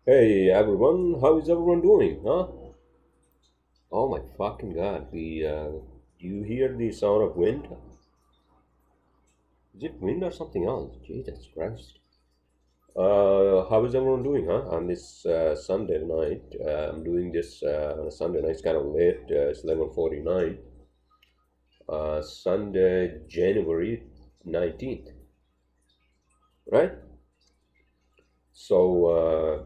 Hey everyone, how is everyone doing, huh? Oh my fucking god, you hear the sound of wind? Is it wind or something else? Jesus Christ. How is everyone doing, huh? On this Sunday night, I'm doing this on a Sunday night. It's kind of late. It's 11:49. Sunday, January 19th, right? So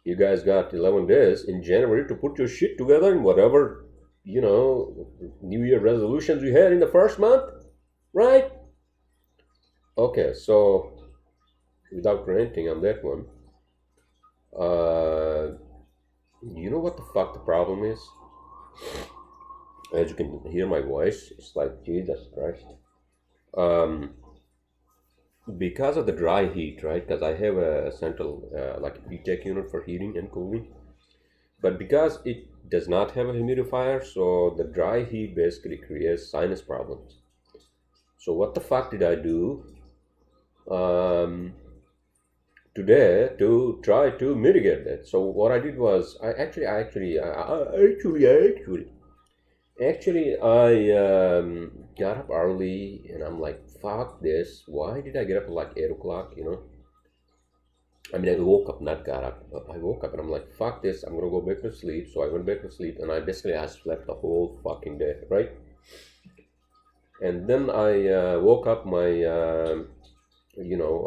you guys got 11 days in January to put your shit together in whatever, New Year resolutions you had in the first month, right? Okay, so without ranting on that one, uh, you know what the fuck the problem is? As you can hear my voice, it's like Jesus Christ. Um, because of the dry heat, right? Because I have a central, like a PTEC unit for heating and cooling. But because it does not have a humidifier, so the dry heat basically creates sinus problems. So what the fuck did I do um, today to try to mitigate that? So what I did was I got up early and I'm like, fuck this. Why did I get up at like 8 o'clock? I mean, I woke up, not got up. But I woke up and I'm like, fuck this, I'm gonna go back to sleep. So I went back to sleep and I slept the whole fucking day, right? And then I woke up my, you know,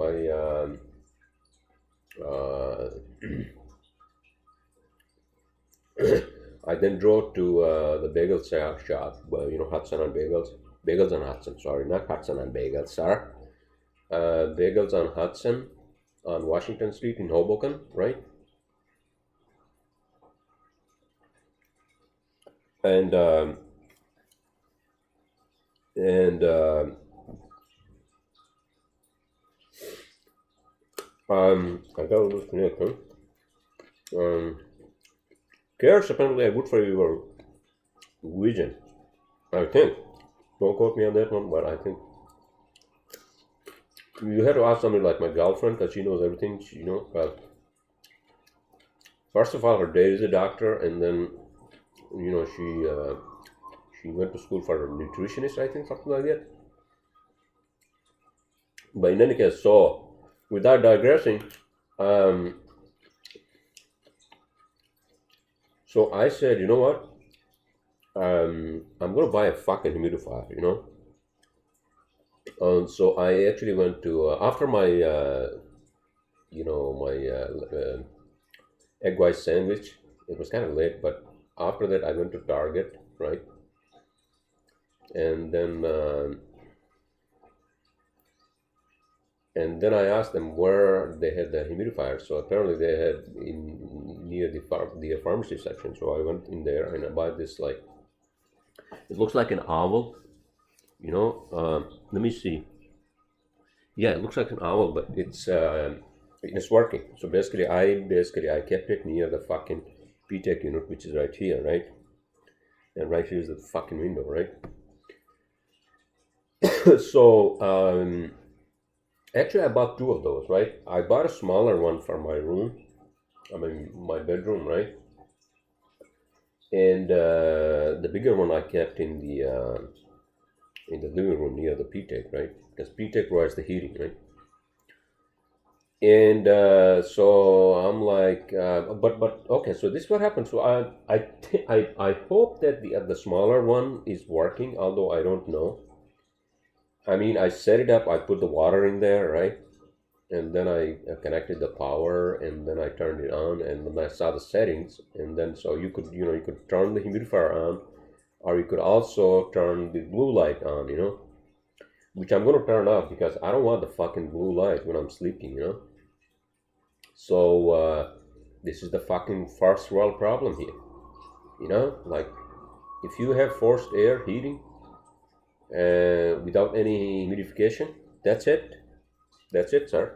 uh, I then drove to the bagel shop, Hudson on Bagels on Hudson, sorry, not Hudson on Bagels, sir. Bagels on Hudson on Washington Street in Hoboken, right? And and I got a little connection. Carrots apparently are good for your vision, I think. Don't quote me on that one, but I think you have to ask somebody like my girlfriend because she knows everything. First of all, her dad is a doctor, and then she went to school for a nutritionist, I think, something like that. But in any case, so without digressing, um, so I said, you know what? I'm gonna buy a fucking humidifier. So I actually went to after my egg white sandwich. It was kind of late, but after that I went to Target, right? And then I asked them where they had the humidifier. So apparently they had near the pharmacy section. So I went in there and I bought this, like, it looks like an owl. Let me see. Yeah, it looks like an owl, but it's working. So basically I kept it near the fucking PTEC unit, which is right here, right? And right here is the fucking window, right? So actually I bought two of those, right? I bought a smaller one for my room. I mean my bedroom, right? And the bigger one I kept in the living room near the PTEC, right? Because PTEC provides the heating, right? And so I'm like, but okay. So this is what happened. So I hope that the smaller one is working, although I don't know. I mean, I set it up. I put the water in there, right? And then I connected the power, and then I turned it on, and then I saw the settings, and then so you could turn the humidifier on, or you could also turn the blue light on, which I'm gonna turn off because I don't want the fucking blue light when I'm sleeping. So this is the fucking first world problem here. Like if you have forced air heating without any humidification, that's it. That's it, sir.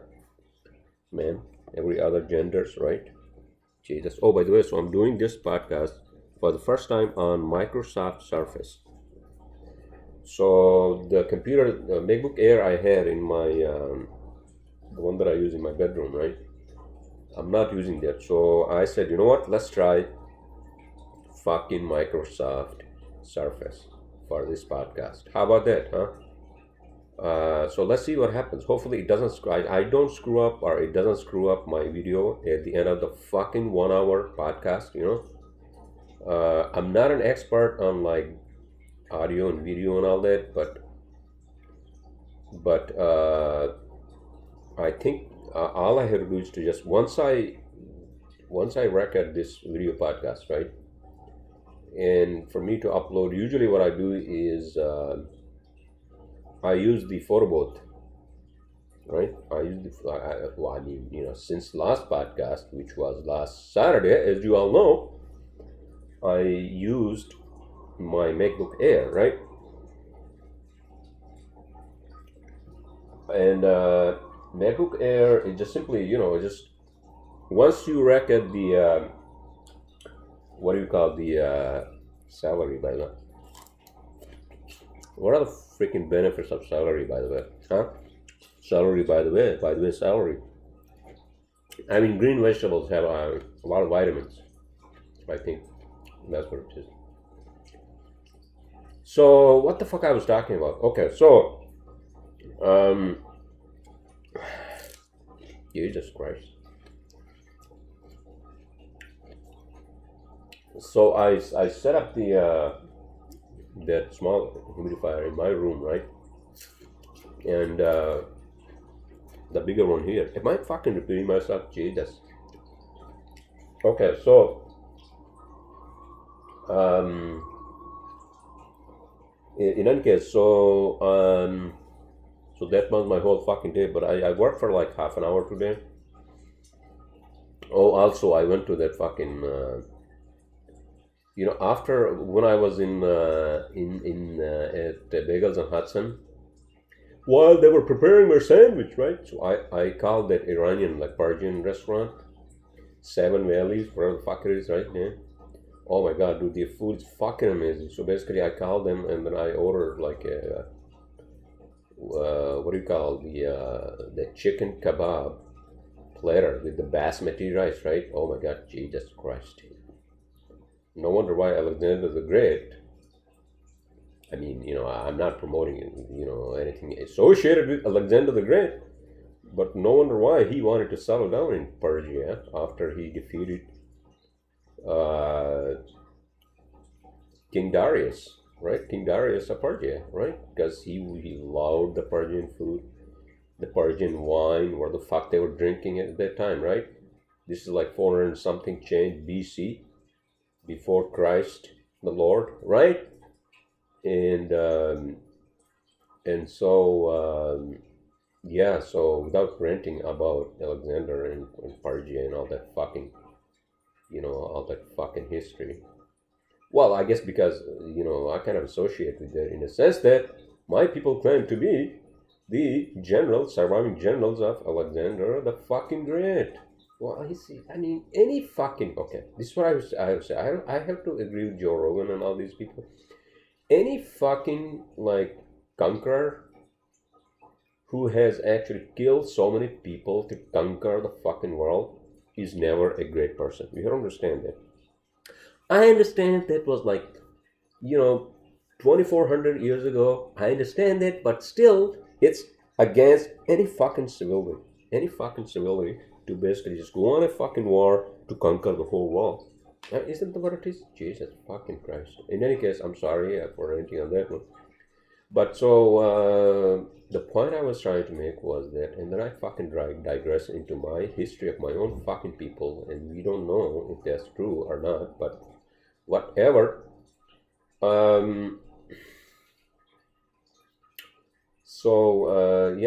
Man, every other genders, right? Jesus. Oh, by the way, so I'm doing this podcast for the first time on Microsoft Surface. So the computer, the MacBook Air I had in my, the one one that I use in my bedroom, right? I'm not using that. So I said, you know what? Let's try fucking Microsoft Surface for this podcast. How about that, huh? So let's see what happens. Hopefully it doesn't I don't screw up, or it doesn't screw up my video at the end of the fucking 1 hour podcast, I'm not an expert on like audio and video and all that, but I think all I have to do is to just once I record this video podcast, right, and for me to upload, usually what I do is I use the photo booth, right? I use since last podcast, which was last Saturday, as you all know, I used my MacBook Air, right? And MacBook Air is just simply, just once you record the salary, by the way. What are the freaking benefits of salary, by the way? Huh? Salary, by the way, salary. I mean, green vegetables have a lot of vitamins. I think that's what it is. So, what the fuck I was talking about? Okay, so, Jesus Christ. So I set up the that small humidifier in my room, right? And the bigger one here. Am I fucking repeating myself? Jesus. Okay, so in any case, so that was my whole fucking day. But I worked for like half an hour today. Oh, also I went to that fucking after when I was in at Bagels and Hudson, while they were preparing their sandwich, right? So I called that Iranian, like Persian restaurant, Seven Valleys, wherever the fuck it is, right? Yeah. Oh my god, dude, the food is fucking amazing. So basically, I called them and then I ordered like a the chicken kebab platter with the basmati rice, right? Oh my god, Jesus Christ. No wonder why Alexander the Great, I mean, I'm not promoting, anything associated with Alexander the Great, but no wonder why he wanted to settle down in Persia after he defeated King Darius, right? King Darius of Persia, right? Because he loved the Persian food, the Persian wine, where the fuck they were drinking at that time, right? This is like 400 something change BC, before Christ the Lord, right? And so so without ranting about Alexander and Persia and all that fucking, all that fucking history. Well, I guess because, I kind of associate with that in the sense that my people claim to be the surviving generals of Alexander the fucking Great. Well, any fucking, okay, this is what I would say. I have to agree with Joe Rogan and all these people. Any fucking, like, conqueror who has actually killed so many people to conquer the fucking world is never a great person. You don't understand that. I understand that was like, 2,400 years ago. I understand that, but still, it's against any fucking civility. To basically just go on a fucking war to conquer the whole world. Isn't that what it is? Jesus fucking Christ. In any case, I'm sorry for ranting on that one. But so, the point I was trying to make was that, and then I fucking digress into my history of my own fucking people, and we don't know if that's true or not, but whatever.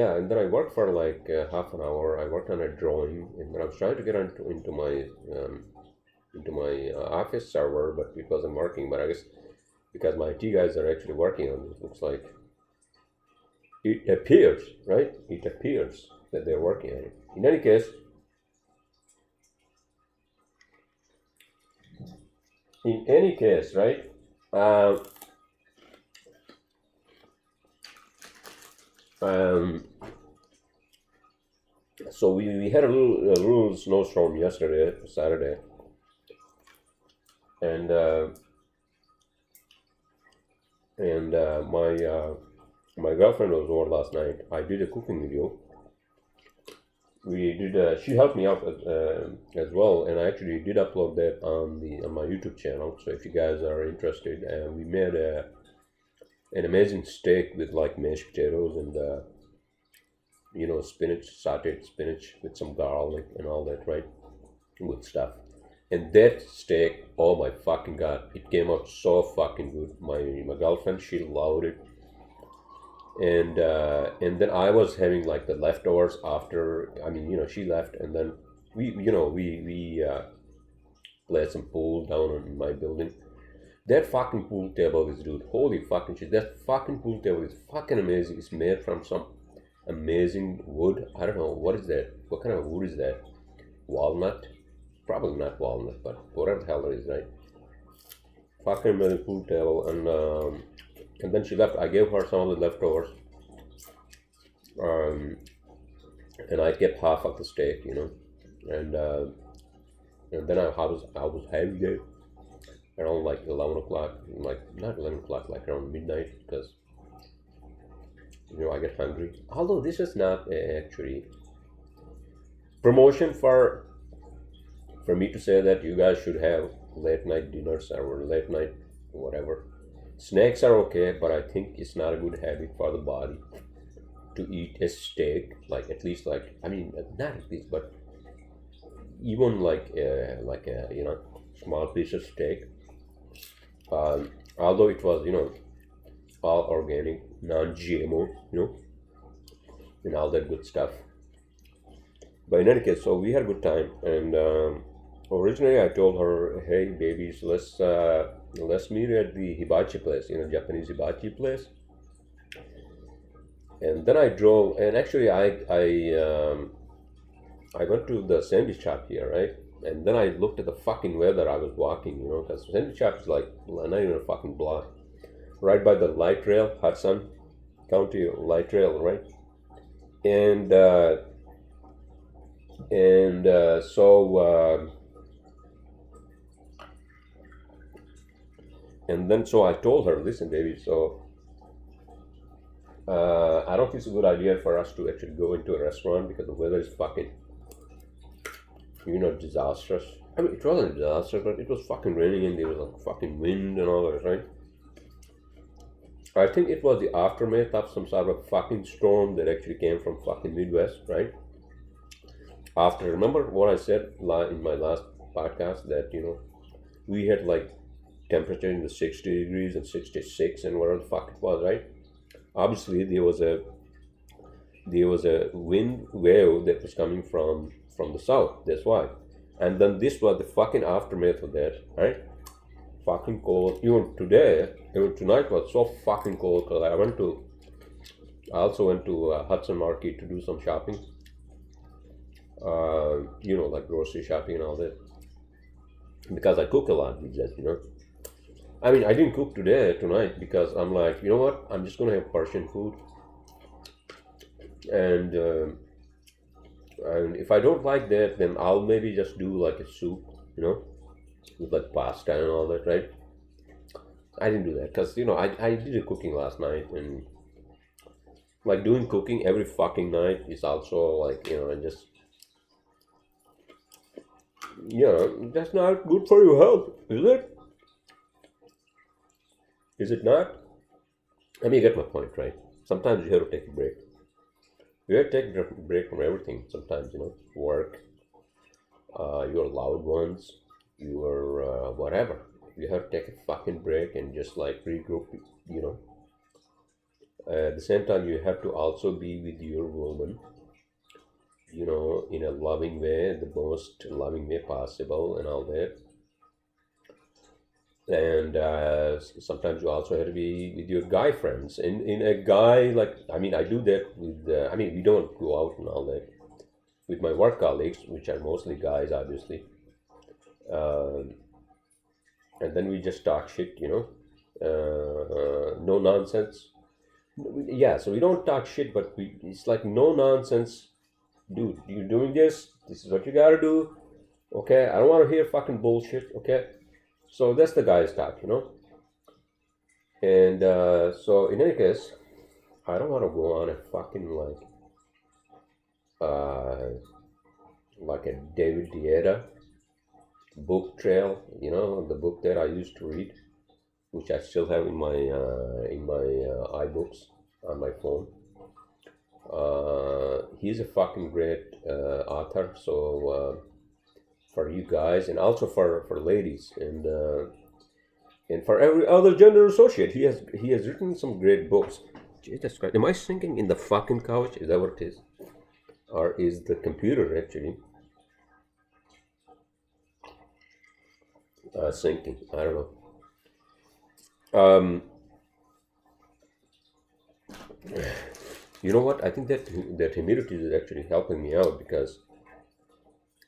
And then I worked for like half an hour. I worked on a drawing, and then I was trying to get into my office server, but it wasn't working. But I guess because my IT guys are actually working on it, looks like it appears, right? It appears that they're working on it. In any case, right? So we had a little snowstorm yesterday, Saturday, and my girlfriend was over last night. I did a cooking video. We did. She helped me out as well, and I actually did upload that on my YouTube channel. So if you guys are interested, we made an amazing steak with like mashed potatoes and spinach, sautéed spinach with some garlic and all that, right? Good stuff. And that steak, oh my fucking god, it came out so fucking good. My girlfriend, she loved it. And then I was having like the leftovers after. I mean, she left, and then we played some pool down in my building. That fucking pool table is, dude, holy fucking shit. That fucking pool table is fucking amazing. It's made from some amazing wood. I don't know, what is that? What kind of wood is that? Walnut? Probably not walnut, but whatever the hell it is, right? Fucking amazing pool table, and then she left. I gave her some of the leftovers, and I kept half of the steak, and then I was having it around like 11 o'clock, like not 11 o'clock, like around midnight, because I get hungry. Although this is not actually promotion for me to say that you guys should have late night dinners or late night whatever. Snacks are okay, but I think it's not a good habit for the body to eat a steak, like at least like, I mean, not at least, but even like a small piece of steak. Although it was all organic, non-GMO, and all that good stuff. But in any case, so we had a good time, and originally I told her, hey babies, let's meet at the hibachi place, Japanese hibachi place. And then I drove, and actually I went to the sandwich shop here, right? And then I looked at the fucking weather. I was walking, because the sandwich shop is like not even a fucking block, right by the light rail, Hudson County light rail, right? And then so I told her, listen, baby, so I don't think it's a good idea for us to actually go into a restaurant because the weather is fucking, disastrous. I mean, it wasn't a disaster, but it was fucking raining and there was like fucking wind and all that, right? I think it was the aftermath of some sort of fucking storm that actually came from fucking Midwest, right? After, remember what I said in my last podcast that, we had like temperature in the 60 degrees and 66 and whatever the fuck it was, right? Obviously, there was a wind wave that was coming from the south. That's why. And then this was the fucking aftermath of that, right? Fucking cold. Even tonight was so fucking cold because I also went to Hudson Market to do some shopping. Like grocery shopping and all that. Because I cook a lot these days, I mean, I didn't cook tonight, because I'm like, you know what? I'm just gonna have Persian food, and if I don't like that, then I'll maybe just do like a soup, with like pasta and all that, right? I didn't do that because I did a cooking last night, and like doing cooking every fucking night is also like and just that's not good for your health, is it? Is it not? I mean, you get my point, right? Sometimes you have to take a break. You have to take a break from everything sometimes, work, your loved ones, your whatever. You have to take a fucking break and just like regroup, At the same time, you have to also be with your woman, in a loving way, the most loving way possible and all that. And sometimes you also have to be with your guy friends. In a guy, like, I mean, I do that with, we don't go out and all that with my work colleagues, which are mostly guys, obviously. And then we just talk shit, no nonsense. Yeah, so we don't talk shit, but it's like no nonsense dude, you're doing this. This is what you gotta do. Okay, I don't want to hear fucking bullshit. Okay, so that's the guy's talk, And so in any case, I don't want to go on a fucking uh, like a David Dieta book trail, the book that I used to read, which I still have in my iBooks on my phone. He's a fucking great author. So for you guys, and also for ladies, and for every other gender associate, he has written some great books. Jesus Christ, am I sinking in the fucking couch? Is that what it is, or is the computer actually sinking? I don't know. You know what? I think that humidity is actually helping me out, because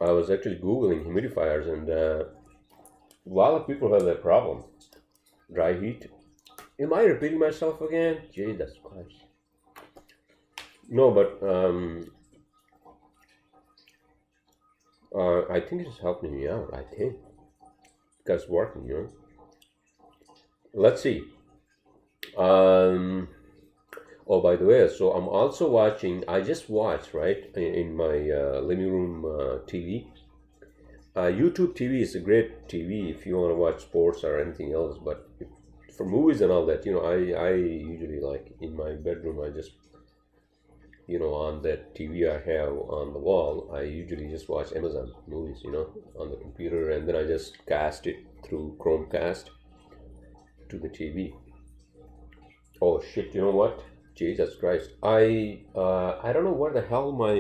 I was actually googling humidifiers, and a lot of people have that problem. Dry heat. Am I repeating myself again? Jesus Christ. No, but I think it's helping me out. I think because it's working. Let's see. Oh, by the way, so I'm also watching. I just watched right in my living room TV. YouTube TV is a great TV if you want to watch sports or anything else. But for movies and all that, I usually, like, in my bedroom, I just, on that TV I have on the wall, I usually just watch Amazon movies, on the computer, and then I just cast it through Chromecast to the TV. Oh shit! You know what? Jesus Christ! I don't know where the hell my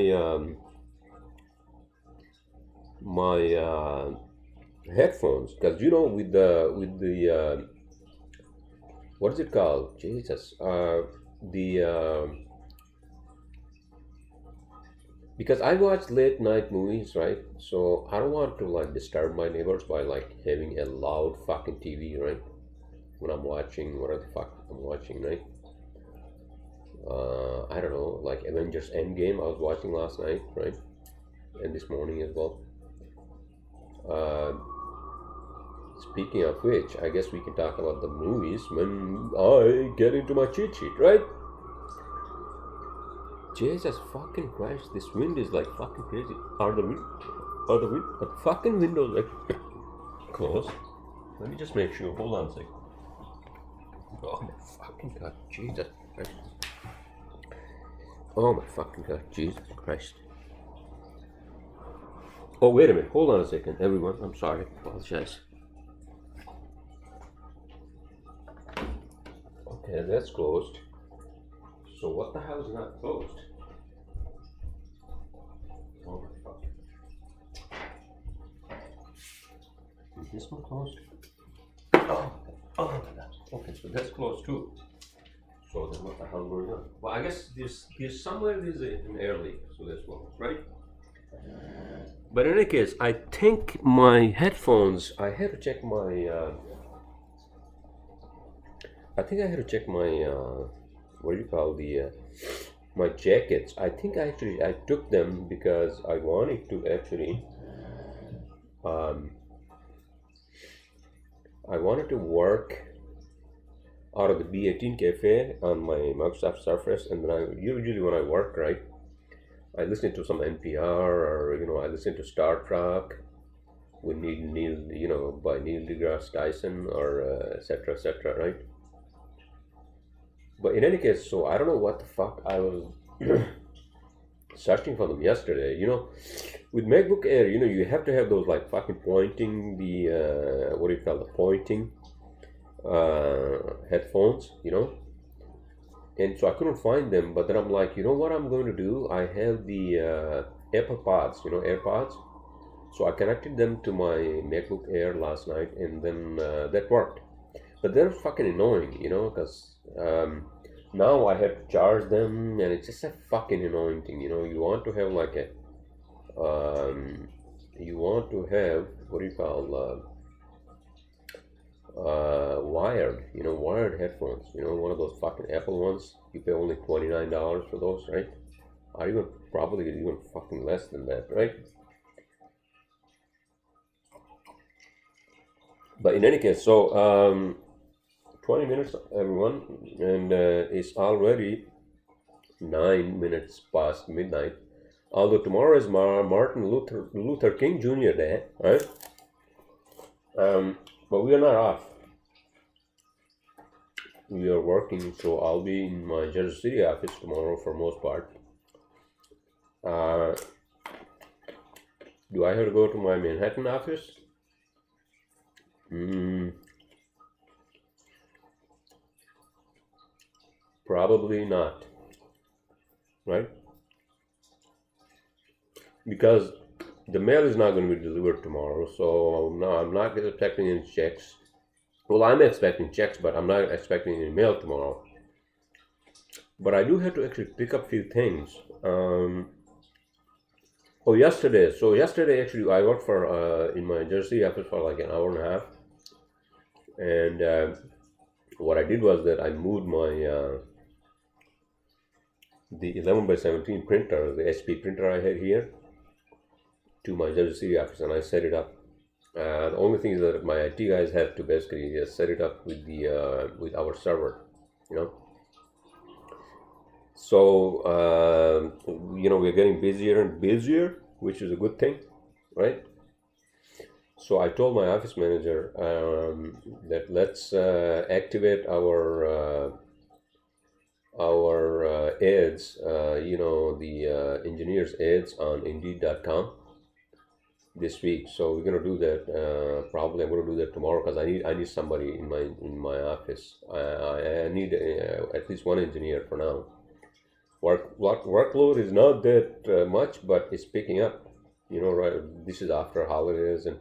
headphones, because with the what is it called? Jesus, the because I watch late night movies, right? So I don't want to like disturb my neighbors by like having a loud fucking TV, right? When I'm watching whatever the fuck I'm watching, right? I don't know, like Avengers Endgame. I was watching last night, right? And this morning as well. Uh, Speaking of which, I guess we can talk about the movies when I get into my cheat sheet, right? Jesus fucking Christ, this wind is like fucking crazy. Are the fucking windows like closed? Let me just make sure. Hold on a second. Oh my fucking God, Jesus Christ. Oh my fucking God, Jesus Christ. Oh, wait a minute. Hold on a second, everyone. I'm sorry. Apologize. Okay, that's closed. So what the hell is not closed? Oh my fuck. Is this one closed? Oh my God. Okay, so that's closed too. So then what the hell is going on? Well, I guess there's somewhere there's an air leak, so that's closed, right? But in any case, I think my headphones, I had to check my, I think I had to check my, what do you call my jackets. I think I took them because I wanted to actually, I wanted to work out of the B18 cafe on my Microsoft Surface, and then usually when I work, right, I listen to some NPR, or I listen to Star Trek with Neil, by Neil deGrasse Tyson, or etc. etc. Right? But in any case, so I don't know what the fuck I was searching for them yesterday. With MacBook Air, you have to have those like fucking pointing the what do you call the pointing headphones, and so I couldn't find them. But then I'm like, you know what I'm going to do? I have the Apple Pods, AirPods. So I connected them to my MacBook Air last night, and then that worked. But they're fucking annoying, because now I have to charge them, and it's just a fucking annoying thing. You want to have like what do you call wired headphones. One of those fucking Apple ones. You pay only $29 for those, right? or even probably even fucking less than that, right? But in any case, so 20 minutes, everyone, and it's already 9 minutes past midnight. Although tomorrow is Martin Luther King Jr. Day, right? But we are not off. We are working, so I'll be in my Jersey City office tomorrow for most part. Do I have to go to my Manhattan office? Probably not, right? Because the mail is not going to be delivered tomorrow, so no, I'm not expecting any checks. Well, I'm expecting checks, but I'm not expecting any mail tomorrow. But I do have to actually pick up a few things. Yesterday. So yesterday, actually, I worked for in my Jersey office for like an hour and a half, and what I did was that I moved my the 11x17 printer, the SP printer I had here, to my Jersey City office, and I set it up. The only thing is that my IT guys have to basically just set it up with the with our server, you know. So we're getting busier and busier, which is a good thing, right? So I told my office manager that let's activate our ads, the engineers ads on Indeed.com this week. So we're gonna do that. Probably I'm gonna do that tomorrow because I need somebody in my office. I need at least one engineer for now. Workload is not that much, but it's picking up. Right? This is after holidays, and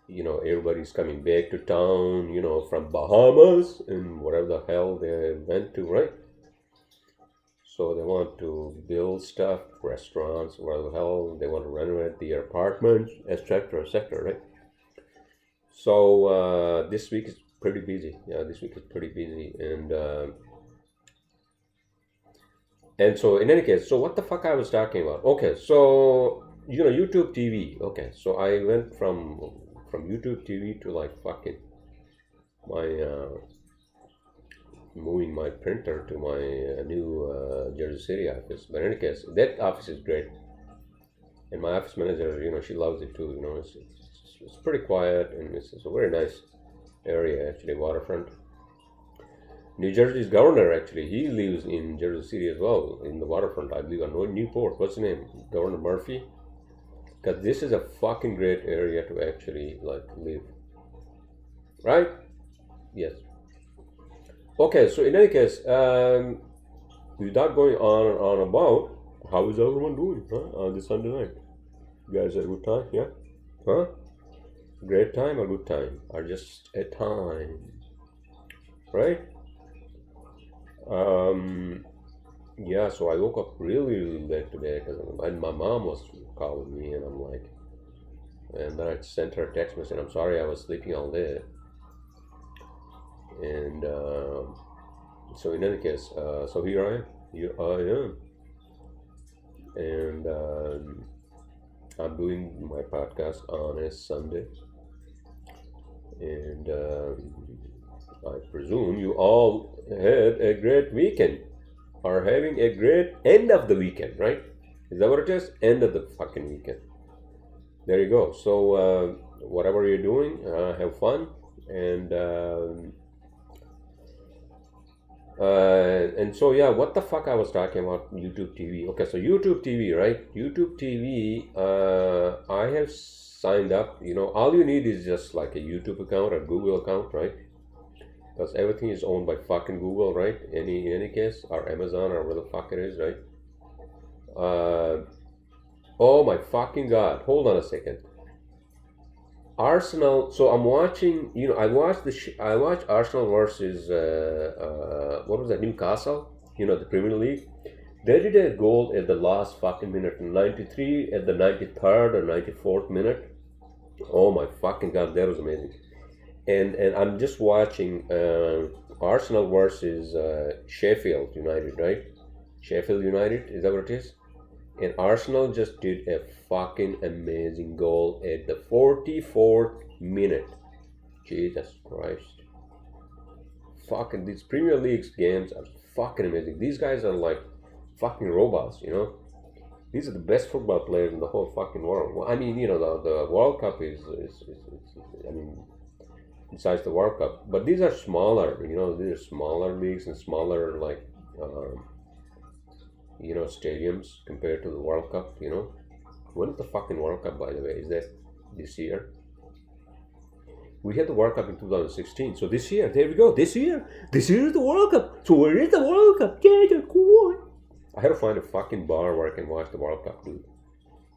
everybody's coming back to town. From Bahamas and whatever the hell they went to, right? So they want to build stuff, restaurants, whatever the hell they want to renovate their apartments, etc., right? So this week is pretty busy. Yeah, this week is pretty busy, and so in any case, so what the fuck I was talking about? Okay, so YouTube TV. Okay, so I went from YouTube TV to like fucking my moving my printer to my new Jersey City office. But in any case, that office is great, and my office manager, she loves it too. It's pretty quiet, and it's a very nice area actually, waterfront. New Jersey's governor, actually, he lives in Jersey City as well, in the waterfront, I believe, on Newport. What's his name? Governor Murphy? Because this is a fucking great area to actually, like, live. Right? Yes. Okay, so in any case, without going on and on about, how is everyone doing, on this Sunday night? You guys had a good time, yeah? Huh? Great time or good time? Or just a time? Right? Yeah, so I woke up really late today because my mom was calling me, and I'm like, and then I sent her a text message. I'm sorry, I was sleeping all day. And so in any case, so here I am, and I'm doing my podcast on a Sunday, and I presume you all had a great weekend, are having a great end of the weekend, right? Is that what it is? End of the fucking weekend. There you go. So whatever you're doing, have fun, and so yeah, what the fuck I was talking about YouTube TV. Okay, so YouTube TV, right? YouTube TV, I have signed up. All you need is just like a YouTube account or Google account, right? Because everything is owned by fucking Google, right? In any case, or Amazon, or where the fuck it is, right? Oh my fucking god! Hold on a second. Arsenal. So I'm watching. I watched Arsenal versus what was that? Newcastle. The Premier League. They did a goal at the last fucking minute, 93 at the 93rd or 94th minute. Oh my fucking god, that was amazing. And I'm just watching Arsenal versus Sheffield United, right? Sheffield United, is that what it is? And Arsenal just did a fucking amazing goal at the 44th minute. Jesus Christ. Fucking these Premier League games are fucking amazing. These guys are like fucking robots, you know? These are the best football players in the whole fucking world. Well, I mean, you know, the World Cup is I mean, besides the World Cup. But these are smaller, you know, these are smaller leagues and smaller, like, you know, stadiums compared to the World Cup, you know. When is the fucking World Cup, by the way? Is that this year? We had the World Cup in 2016. So this year, there we go. This year is the World Cup. So where is the World Cup? Yeah, cool. I had to find a fucking bar where I can watch the World Cup, dude.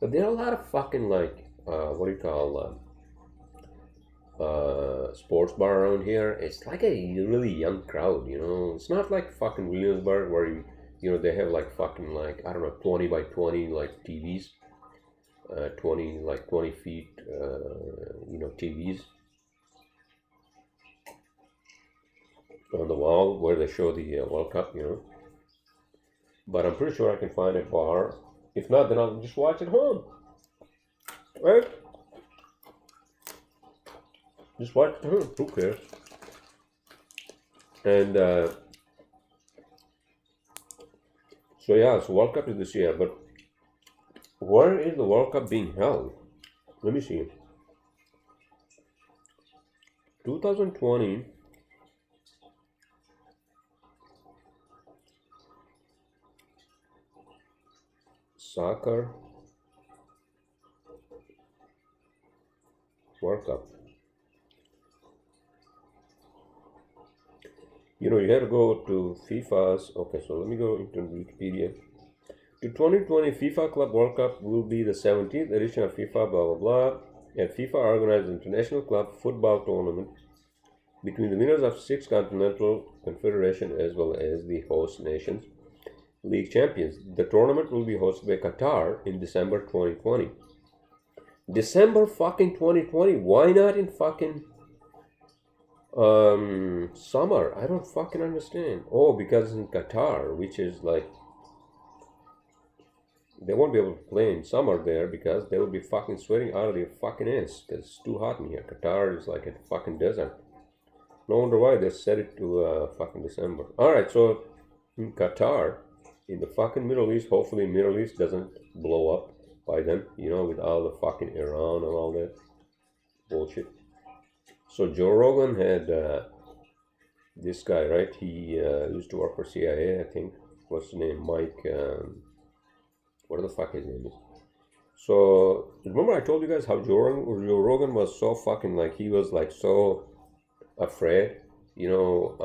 But there are a lot of fucking, like, what do you call, sports bar around here. It's like a really young crowd, you know. It's not like fucking Williamsburg where you know, they have like fucking, like, I don't know, 20 by 20 like TVs, 20 feet, you know, TVs on the wall where they show the World Cup, you know. But I'm pretty sure I can find a bar. If not, then I'll just watch at home, right? Just watch at home. Who cares? And so yeah, so World Cup is this year, but where is the World Cup being held? Let me see. 2020. Soccer World Cup. You know, you have to go to FIFA's. Okay, so let me go into Wikipedia. The 2020 FIFA Club World Cup will be the 17th edition of FIFA, blah blah blah. And FIFA organized an international club football tournament between the winners of 6 continental confederations as well as the host nations league champions. The tournament will be hosted by Qatar in December 2020. December fucking 2020. Why not in fucking summer? I don't fucking understand. Oh, because in Qatar, which is like, they won't be able to play in summer there because they will be fucking sweating out of their fucking ass because it's too hot in here. Qatar is like a fucking desert. No wonder why they set it to fucking December. Alright, so in Qatar, in the fucking Middle East, hopefully Middle East doesn't blow up by then, you know, with all the fucking Iran and all that bullshit. So Joe Rogan had this guy, right? He used to work for CIA, I think. What's his name? Mike, what the fuck his name is? So remember I told you guys how Joe Rogan was so fucking, like, he was like so afraid, you know,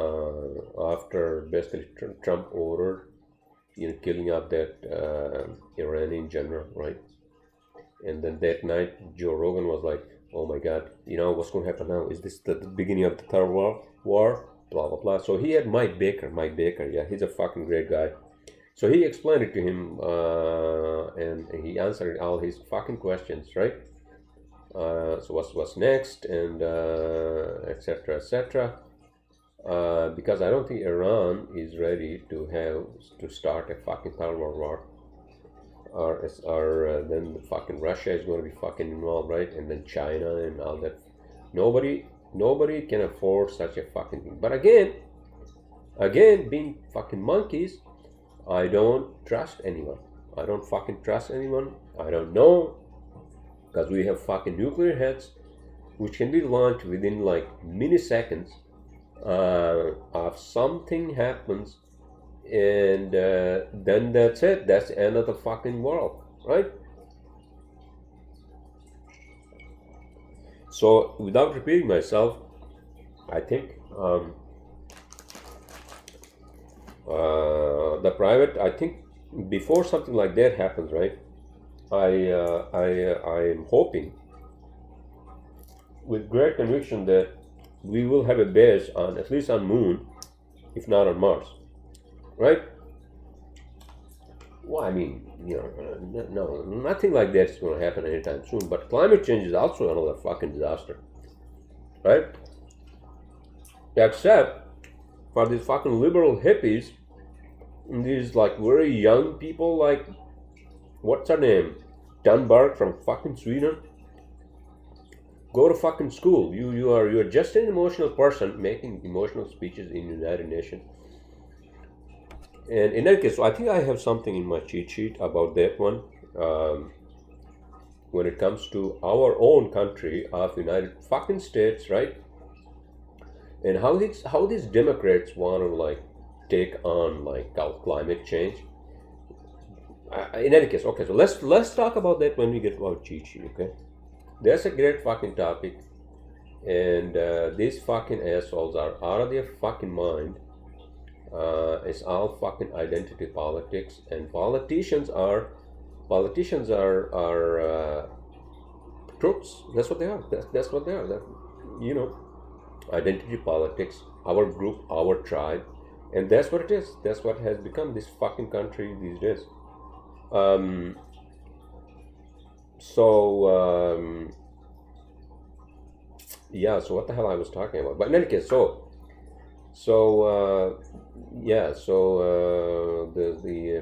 after basically Trump ordered, you know, killing up that Iranian general, right? And then that night, Joe Rogan was like, "Oh my God, you know what's going to happen now? Is this the beginning of the third war? Blah blah blah." So he had Mike Baker, yeah, he's a fucking great guy. So he explained it to him, and he answered all his fucking questions, right? So what's next, and etc. etc. Because I don't think Iran is ready to start a fucking third world war, or then the fucking Russia is going to be fucking involved, right? And then China and all that. Nobody can afford such a fucking thing. But again, being fucking monkeys, I don't trust anyone. I don't fucking trust anyone. I don't know, because we have fucking nuclear heads, which can be launched within like milliseconds. If something happens, and then that's it. That's the end of the fucking world, right? So, without repeating myself, I think the private. I think before something like that happens, right? I am hoping with great conviction that we will have a base on, at least on Moon, if not on Mars, right? Well, I mean, you know, no, nothing like that is going to happen anytime soon. But climate change is also another fucking disaster, right? Except for these fucking liberal hippies these like very young people, like what's her name, Dunberg from fucking Sweden. Go to fucking school. You're just an emotional person making emotional speeches in United Nations. And in that case, so I think I have something in my cheat sheet about that one. When it comes to our own country of United fucking States, right? And how these Democrats want to like take on like climate change. In any case, okay. So let's talk about that when we get to our cheat sheet, okay? That's a great fucking topic, and these fucking assholes are out of their fucking mind. It's all fucking identity politics, and politicians are crooks. That's what they are. That's what they are. You know, identity politics. Our group, our tribe, and that's what it is. That's what has become this fucking country these days. Yeah, so what the hell I was talking about? But in any case, the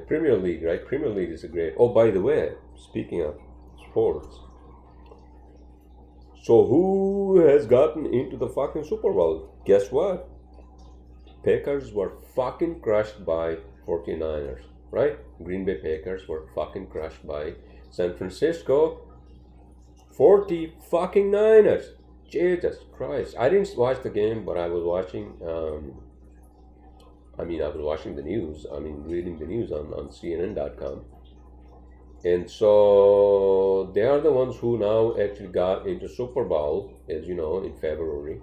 Premier League, right? Premier League is a great. Oh, by the way, speaking of sports, so who has gotten into the fucking Super Bowl? Guess what? Packers were fucking crushed by 49ers, right? Green Bay Packers were fucking crushed by San Francisco 40 fucking Niners. Jesus Christ. I didn't watch the game, but I was watching, I was watching the news. Reading the news on CNN.com. And so they are the ones who now actually got into Super Bowl, as you know, in February.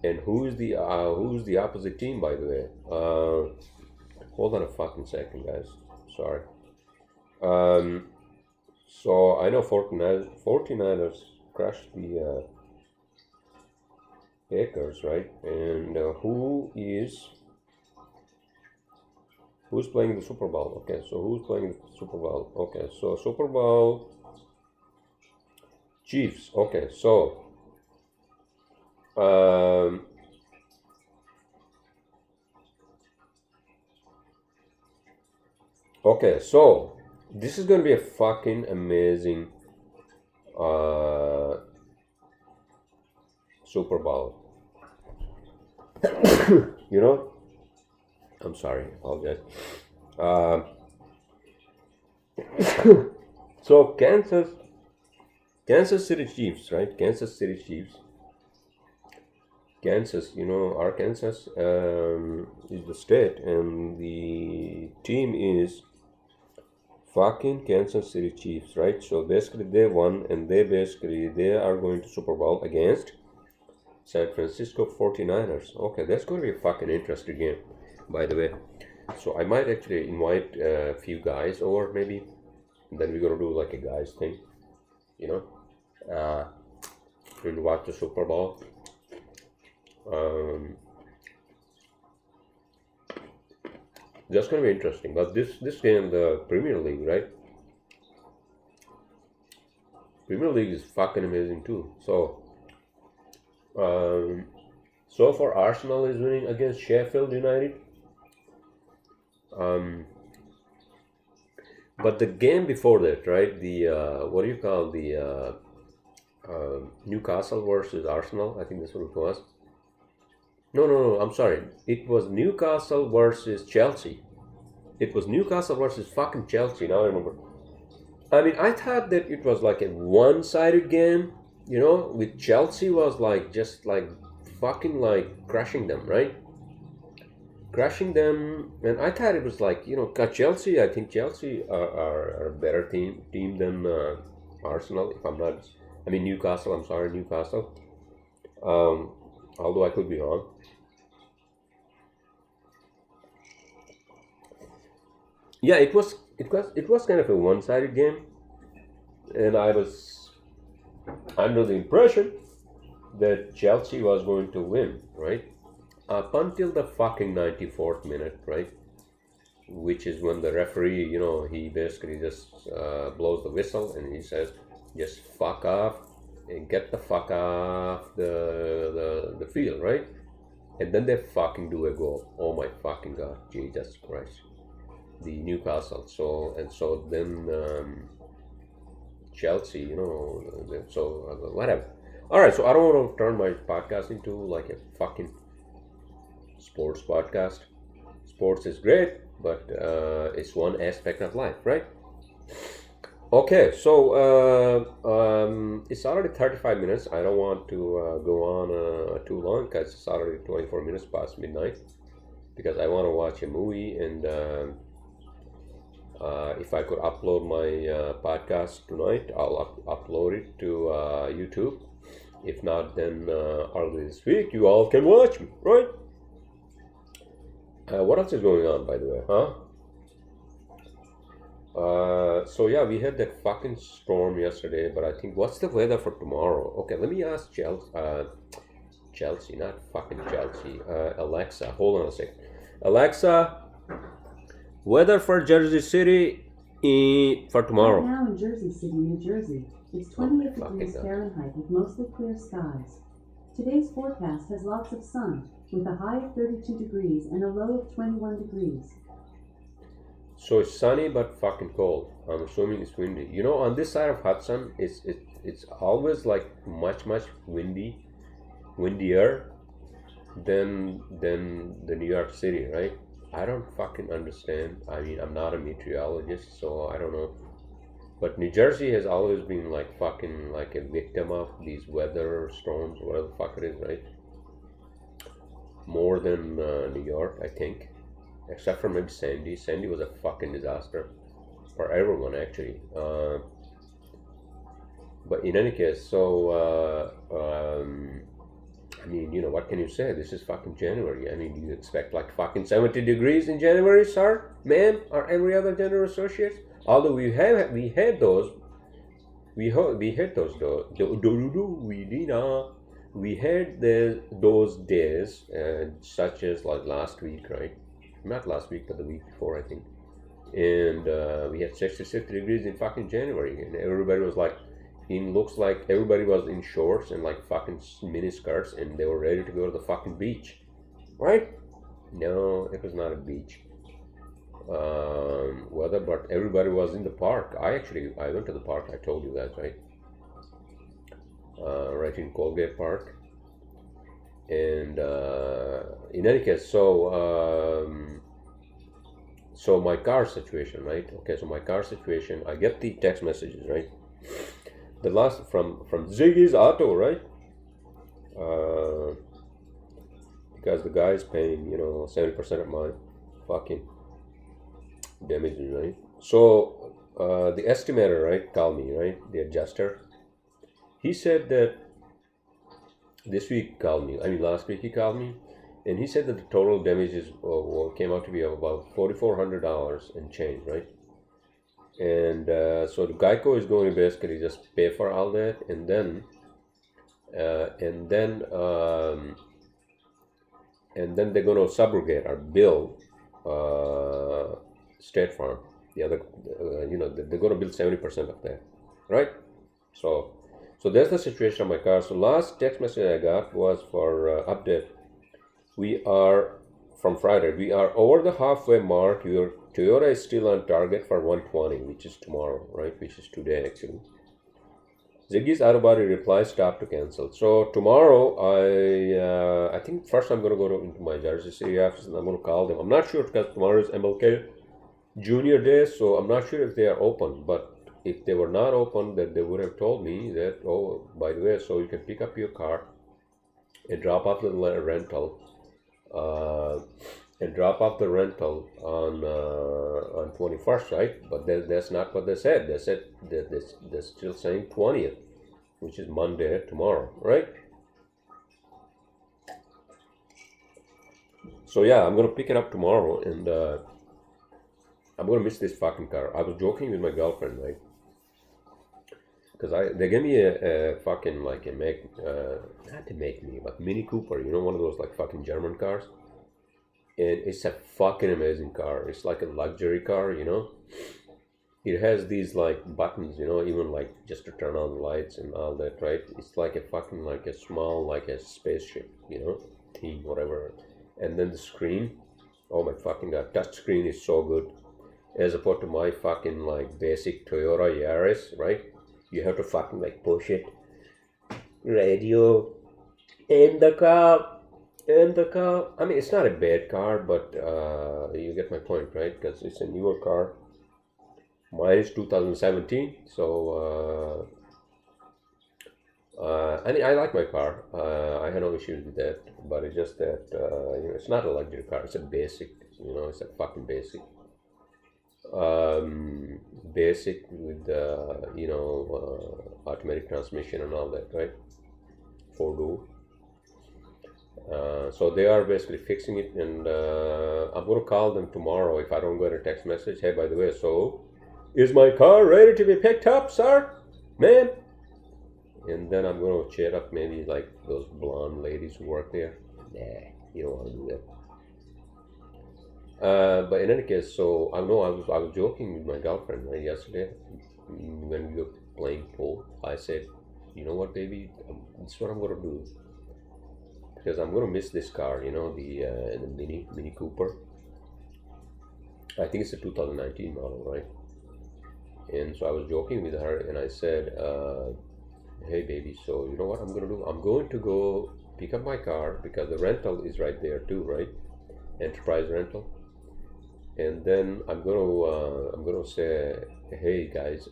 And who's the opposite team, by the way? Hold on a fucking second, guys. Sorry. So I know 49ers crushed the Packers, right? And who's playing the Super Bowl? Okay, so who's playing the Super Bowl? Okay, so Super Bowl Chiefs. Okay, so okay, so this is gonna be a fucking amazing Super Bowl. You know, I'm sorry, I apologize. So Kansas City Chiefs, right? Kansas City Chiefs. Kansas, you know, Arkansas is the state, and the team is fucking Kansas City Chiefs, right? So basically they won, and they are going to Super Bowl against San Francisco 49ers. Okay, that's going to be a fucking interesting game, by the way. So I might actually invite a few guys, or maybe then we're going to do like a guys thing, you know, and watch the Super Bowl. That's going to be interesting. But this game, the Premier League, right? Premier League is fucking amazing too. So far Arsenal is winning against Sheffield United. But the game before that, right? The what do you call the Newcastle versus Arsenal? I think that's what it was. No, I'm sorry. It was Newcastle versus Chelsea. It was Newcastle versus fucking Chelsea. Now I remember. I thought that it was like a one-sided game, you know, with Chelsea was like just like fucking like crushing them, right? Crushing them, and I thought it was like, you know, Chelsea. I think Chelsea are a better team than Arsenal. If I'm not, Newcastle. I'm sorry, Newcastle. Although I could be wrong. Yeah, it was kind of a one-sided game, and I was under the impression that Chelsea was going to win, right? Up until the fucking 94th minute, right? Which is when the referee, you know, he basically just blows the whistle and he says, just fuck off and get the fuck off the field, right? And then they fucking do a goal. Oh my fucking god, Jesus Christ. the Newcastle. So then Chelsea, whatever. All right, so I don't want to turn my podcast into like a fucking sports podcast. Sports is great, but it's one aspect of life, right? Okay, so it's already 35 minutes. I don't want to go on too long because it's already 24 minutes past midnight because I want to watch a movie, and if I could upload my podcast tonight, I'll upload it to YouTube. If not, then early this week, you all can watch me, right? What else is going on, by the way, huh? So yeah, we had that fucking storm yesterday, but I think what's the weather for tomorrow? Okay, let me ask Chelsea, not fucking Chelsea. Alexa, hold on a second. Alexa, weather for Jersey City for tomorrow. Right now in Jersey City, New Jersey, it's 28 degrees Fahrenheit with mostly clear skies. Today's forecast has lots of sun, with a high of 32 degrees and a low of 21 degrees. So it's sunny but fucking cold. I'm assuming it's windy. You know, on this side of Hudson, it's always like much windier than the New York City, right? I don't fucking understand. I mean, I'm not a meteorologist, so I don't know. But New Jersey has always been like fucking like a victim of these weather storms, whatever the fuck it is, right? More than New York, I think. Except for maybe Sandy. Sandy was a fucking disaster for everyone, actually. But in any case, so I mean, you know, what can you say? This is fucking January. I mean, do you expect like fucking 70 degrees in January, sir, ma'am, or every other general associates? Although we had those those days, such as like last week, right? Not last week, but the week before, I think. And we had 66 degrees in fucking January, and everybody was like, looks like everybody was in shorts and like fucking mini skirts, and they were ready to go to the fucking beach, right? No, it was not a beach weather, but everybody was in the park. I went to the park. I told you that, right? Right in Colgate Park. And in any case, so my car situation, right? Okay, so my car situation, I get the text messages, right? The last from Ziggy's Auto, right? Because the guy is paying, 70% of my fucking damages, right? So the estimator, right, called me, right? The adjuster. He said that last week he called me, and he said that the total damages came out to be about $4,400 and change, right? And so the Geico is going to basically just pay for all that, and then they're going to subrogate or bill State Farm. The other, they're going to bill 70% of that, right? So that's the situation of my car. So last text message I got was for update. We are from Friday. We are over the halfway mark. Your Toyota is still on target for 120, which is tomorrow, right? Which is today, actually. Ziggy's Auto Body reply stop to cancel. So tomorrow, I think first I'm going to go into my Jersey City office and I'm going to call them. I'm not sure because tomorrow is MLK Junior Day, so I'm not sure if they are open. But if they were not open, then they would have told me that, oh, by the way, so you can pick up your car and drop off the rental. On 21st, right? But that's not what they said. They said that they're still saying 20th, which is Monday, tomorrow, right? So yeah, I'm gonna pick it up tomorrow, and I'm gonna miss this fucking car. I was joking with my girlfriend, right? Because they gave me a fucking like a Mini Cooper, one of those like fucking German cars. And it's a fucking amazing car. It's like a luxury car, It has these like buttons, even like just to turn on the lights and all that, right? It's like a fucking like a small like a spaceship, thing, whatever. And then the screen, oh my fucking god, touch screen is so good. as opposed to my fucking like basic Toyota Yaris, right? You have to fucking like push it, radio, in the car, in the car. I mean, it's not a bad car, but you get my point, right? Because it's a newer car. Mine is 2017, so I mean, I like my car. I had no issues with that, but it's just that it's not a luxury car. It's a basic. It's a fucking basic. Basic with automatic transmission and all that, right? 4-door. So they are basically fixing it, and I'm gonna call them tomorrow if I don't get a text message. Hey, by the way, so is my car ready to be picked up, sir, ma'am? And then I'm gonna chat up maybe like those blonde ladies who work there. Nah, you don't want to do that. But in any case, so I know I was joking with my girlfriend yesterday when we were playing pool. I said, you know what, baby, this is what I'm gonna do, because I'm gonna miss this car. The Mini Cooper. I think it's a 2019 model, right? And so I was joking with her, and I said, hey baby, so you know what I'm gonna do? I'm going to go pick up my car, because the rental is right there too, right? Enterprise rental. And then I'm gonna say, hey guys,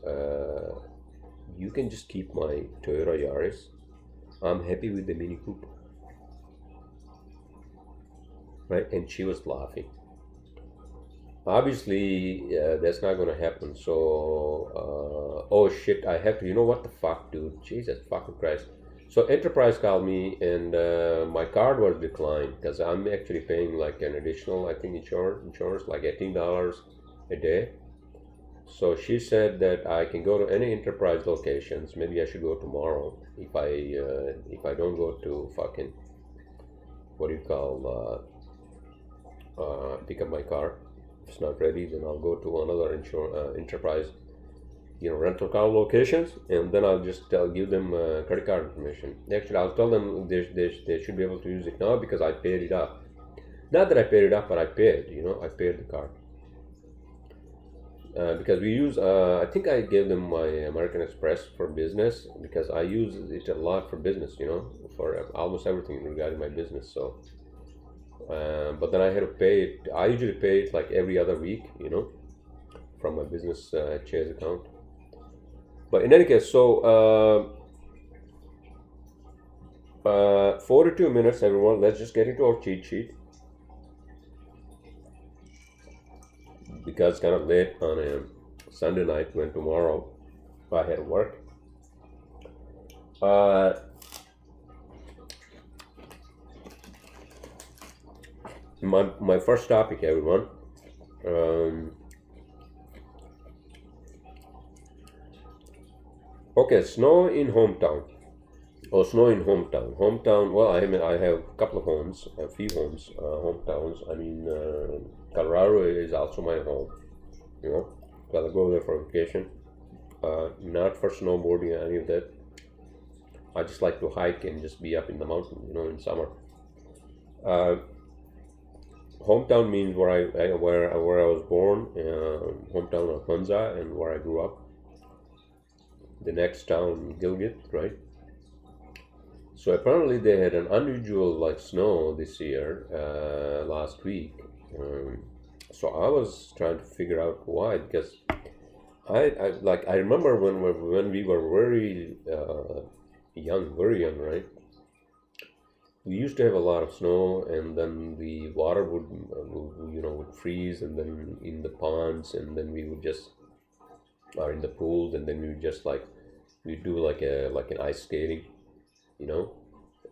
you can just keep my Toyota Yaris. I'm happy with the Mini Cooper, right? And she was laughing. Obviously, that's not gonna happen. So, oh shit, I have to. You know what the fuck, dude? Jesus fucking Christ. So Enterprise called me, and my card was declined because I'm actually paying like an additional, I think, insurance like $18 a day. So she said that I can go to any Enterprise locations. Maybe I should go tomorrow if I don't go to fucking, what do you call, pick up my car. If it's not ready, then I'll go to another Enterprise, rental car locations, and then I'll just give them credit card information. Actually, I'll tell them they should be able to use it now because I paid it up. Not that I paid it up, but I paid. I paid the card. Because we use, I think I gave them my American Express for business, because I use it a lot for business, for almost everything regarding my business. So, but then I had to pay it. I usually pay it like every other week, from my business Chase account. But in any case, so 42 minutes, everyone. Let's just get into our cheat sheet, because it's kind of late on a Sunday night when tomorrow I had work. My first topic, everyone. Okay, snow in hometown. Oh, snow in hometown. Hometown. Well, I have a couple of homes, a few homes, hometowns. I mean, Colorado is also my home. Gotta go there for vacation. Not for snowboarding or any of that. I just like to hike and just be up in the mountain, in summer. Hometown means where I was born. Hometown of Hunza, and where I grew up. The next town, Gilgit, right? So apparently they had an unusual snow this year, last week. So I was trying to figure out why, because I remember when we were very young, right? We used to have a lot of snow, and then the water would freeze, and then in the ponds, and then we would just, or in the pools, and then we would just we'd do like an ice skating,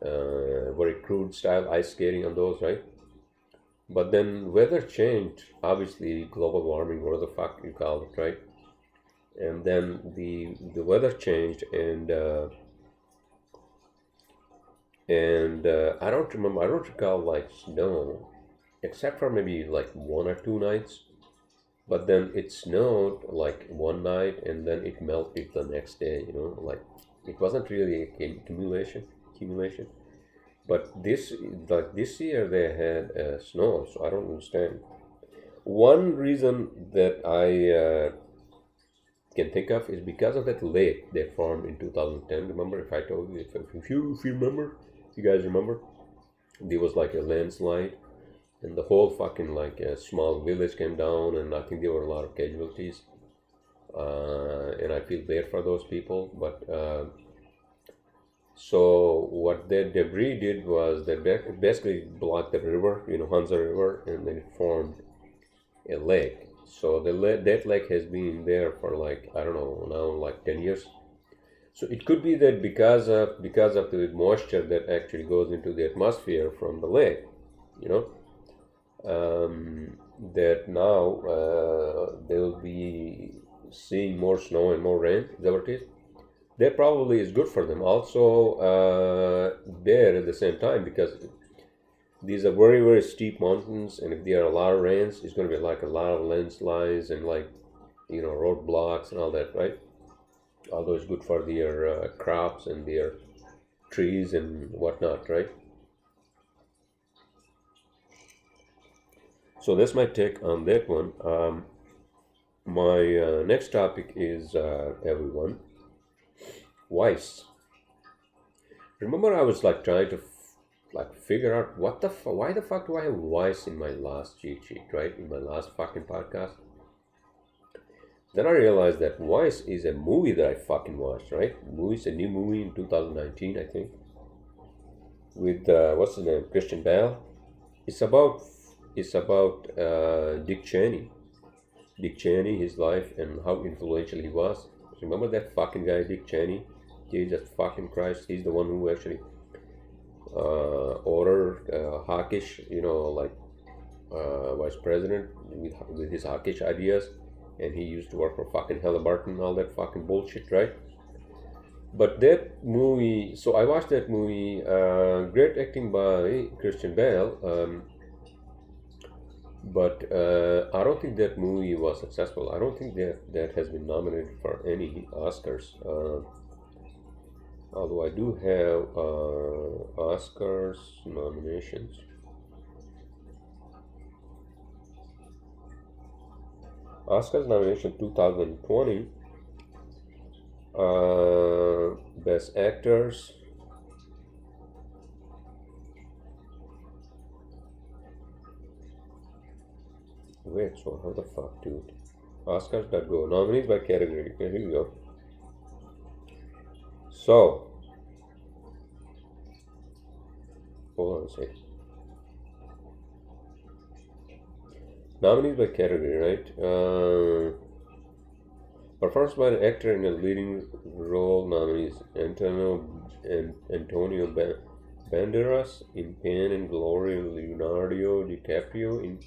very crude style ice skating on those, right? But then weather changed, obviously global warming, whatever the fuck you call it, right? And then the weather changed, and I don't recall snow, except for maybe 1 or 2 nights. But then it snowed one night, and then it melted the next day. It wasn't really accumulation. But this year they had snow, so I don't understand. One reason that I can think of is because of that lake they formed in 2010. Remember, if I told you, if you remember, if you guys remember, there was like a landslide, and the whole fucking like small village came down, and I think there were a lot of casualties. And I feel bad for those people, but so what that debris did was that basically blocked the river, Hunza River, and then it formed a lake. So that lake has been there for like, I don't know, now like 10 years. So it could be that because of the moisture that actually goes into the atmosphere from the lake, that now they will be seeing more snow and more rain. Is that what it is? That probably is good for them. Also, there at the same time, because these are very, very steep mountains, and if there are a lot of rains, it's going to be like a lot of landslides and like, roadblocks and all that, right? Although it's good for their crops and their trees and whatnot, right? So that's my take on that one. My next topic is everyone. Weiss. Remember, I was like trying to figure out why the fuck do I have Weiss in my last cheat sheet, right? In my last fucking podcast. Then I realized that Weiss is a movie that I fucking watched, right? It's a new movie in 2019, I think, with what's his name, Christian Bale. It's about Dick Cheney. Dick Cheney, his life, and how influential he was. Remember that fucking guy, Dick Cheney? Jesus fucking Christ, he's the one who actually ordered hawkish, vice president with his hawkish ideas, and he used to work for fucking Halliburton and all that fucking bullshit, right? But that movie, so I watched that movie, great acting by Christian Bale, but I don't think that movie was successful. I don't think that has been nominated for any Oscars. Although I do have Oscars nominations. Oscars nomination 2020. Best Actors. Wait, so how the fuck, dude? Oscars.go. Nominees by category. Okay, here we go. So, hold on a second. Nominees by category, right? Performance by an actor in a leading role. Nominees: Antonio Banderas in Pain and Glory, Leonardo DiCaprio in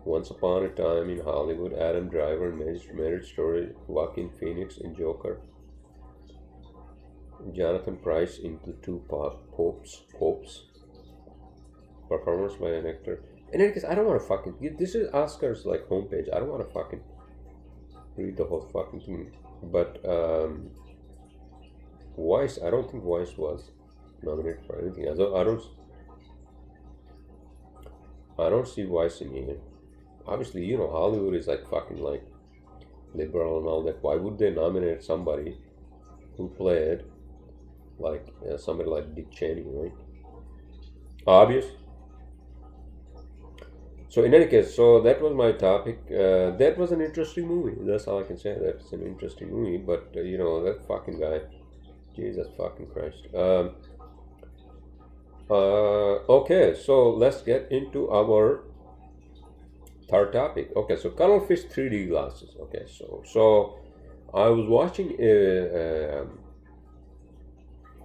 Once Upon a Time in Hollywood, Adam Driver in Marriage Story, Joaquin Phoenix in Joker, Jonathan Pryce in The Two Popes. Performance by an actor. In any case, I don't want to fucking... This is Oscars like homepage. I don't want to fucking read the whole fucking thing. But Weiss, I don't think Weiss was nominated for anything. I don't see Weiss in here. Obviously, Hollywood is like fucking like liberal and all that. Why would they nominate somebody who played like somebody like Dick Cheney, right? Obvious. So in any case, so that was my topic. That was an interesting movie. That's all I can say. That's an interesting movie. But that fucking guy, Jesus fucking Christ. Okay, so let's get into our third topic. Okay, so cuttlefish 3D glasses. Okay, so I was watching a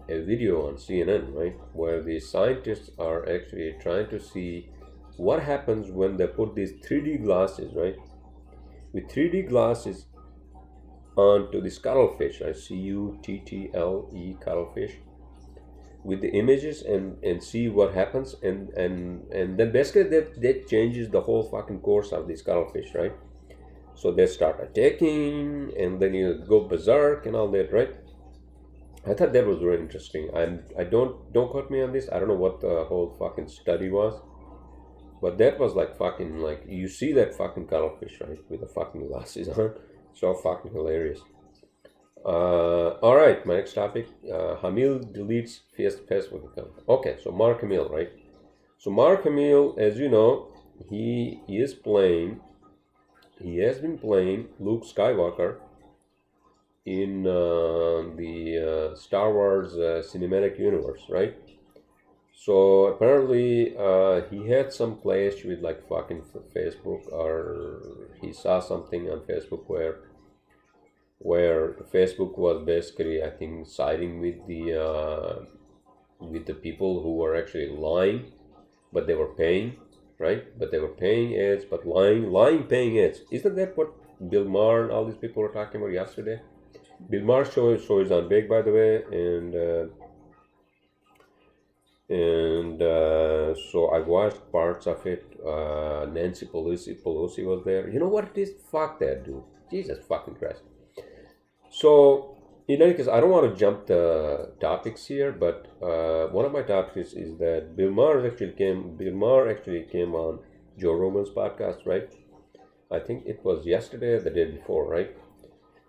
video on CNN, right, where the scientists are actually trying to see what happens when they put these 3D glasses, right, with 3D glasses onto this cuttlefish, right, C-U-T-T-L-E, cuttlefish, with the images and see what happens, and then basically that changes the whole fucking course of this cuttlefish, right? So they start attacking, and then you go berserk and all that, right? I thought that was very interesting. I don't quote me on this. I don't know what the whole fucking study was, But that was like fucking, like, you see that fucking cuttlefish, right, with the fucking glasses on. So fucking hilarious. All right, my next topic. Hamil deletes Facebook account. Okay, so Mark Hamil, right? So Mark Hamill, as you know, he has been playing Luke Skywalker in the Star Wars cinematic universe, right? So apparently he had some clash with like fucking Facebook, or he saw something on Facebook where Facebook was basically, I think, siding with the people who were actually lying, but they were paying, right? But they were paying ads, but lying, paying ads. Isn't that what Bill Maher and all these people were talking about yesterday? Bill Maher's show is on big, by the way, and so I watched parts of it. Nancy Pelosi was there. You know what it is? Fuck that dude. Jesus fucking Christ. So in any case, I don't want to jump the topics here, but one of my topics is that Bill Maher actually came on Joe Rogan's podcast, right? I think it was yesterday or the day before, right?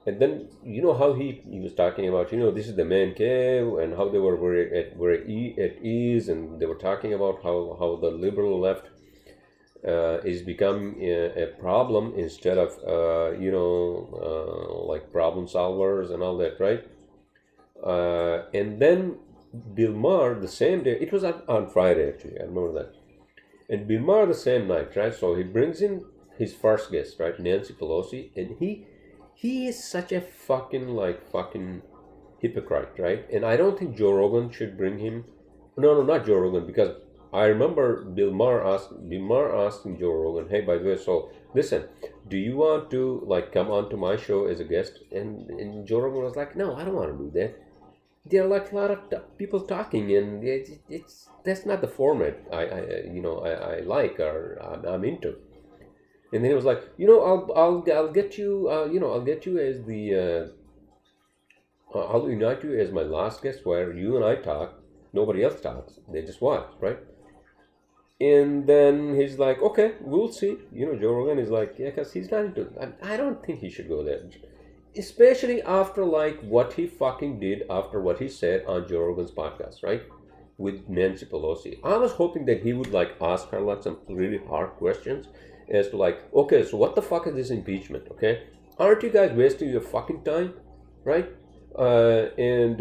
And then you know how he was talking about, this is the man cave, and how they were very at ease, and they were talking about how the liberal left is becoming a problem instead of like problem solvers and all that, right? And then Bill Maher the same day, it was on Friday actually, I remember that. And Bill Maher the same night, right? So he brings in his first guest, right, Nancy Pelosi, and he is such a fucking hypocrite, right? And I don't think Joe Rogan should bring him. No, not Joe Rogan, because I remember Bill Maher asking Joe Rogan, hey, by the way, so listen, do you want to like come onto my show as a guest? And Joe Rogan was like, no, I don't want to do that. There are like a lot of people talking, and that's not the format I like, or I'm into. And then he was like, I'll get you, I'll get you as the, I'll unite you as my last guest, where you and I talk, nobody else talks, they just watch, right? And then he's like, okay, we'll see. Joe Rogan is like, yeah, because he's not into, I don't think he should go there. Especially after like what he fucking did, after what he said on Joe Rogan's podcast, right? With Nancy Pelosi. I was hoping that he would like ask her like some really hard questions as to like, okay, so what the fuck is this impeachment, okay? Aren't you guys wasting your fucking time, right? And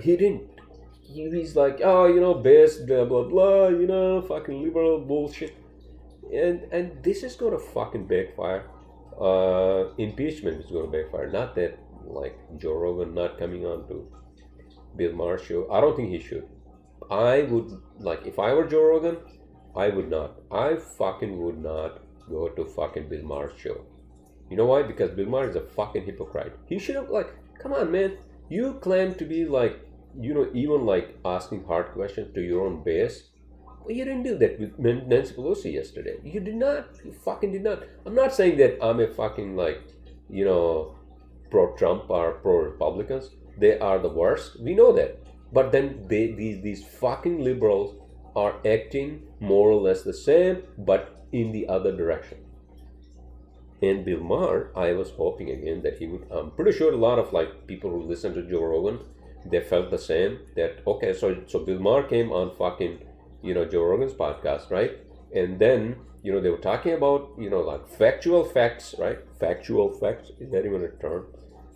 he didn't. He's like, oh, best, blah, blah, blah, fucking liberal bullshit. And this is going to fucking backfire. Impeachment is going to backfire. Not that, like, Joe Rogan not coming on to Bill Maher's show. I don't think he should. I would, like, if I were Joe Rogan, I would not. I fucking would not go to fucking Bill Maher's show. You know why? Because Bill Maher is a fucking hypocrite. He should have, like, come on, man. You claim to be, like, even, like, asking hard questions to your own base. Well, you didn't do that with Nancy Pelosi yesterday. You did not. You fucking did not. I'm not saying that I'm a fucking, like, pro-Trump or pro-Republicans. They are the worst. We know that. But then these fucking liberals are acting more or less the same, but in the other direction. And Bill Maher, I was hoping again that he would. I'm pretty sure a lot of like people who listen to Joe Rogan, they felt the same. That okay, so Bill Maher came on fucking Joe Rogan's podcast, right? And then they were talking about like factual facts, right? Factual facts, is that even a term?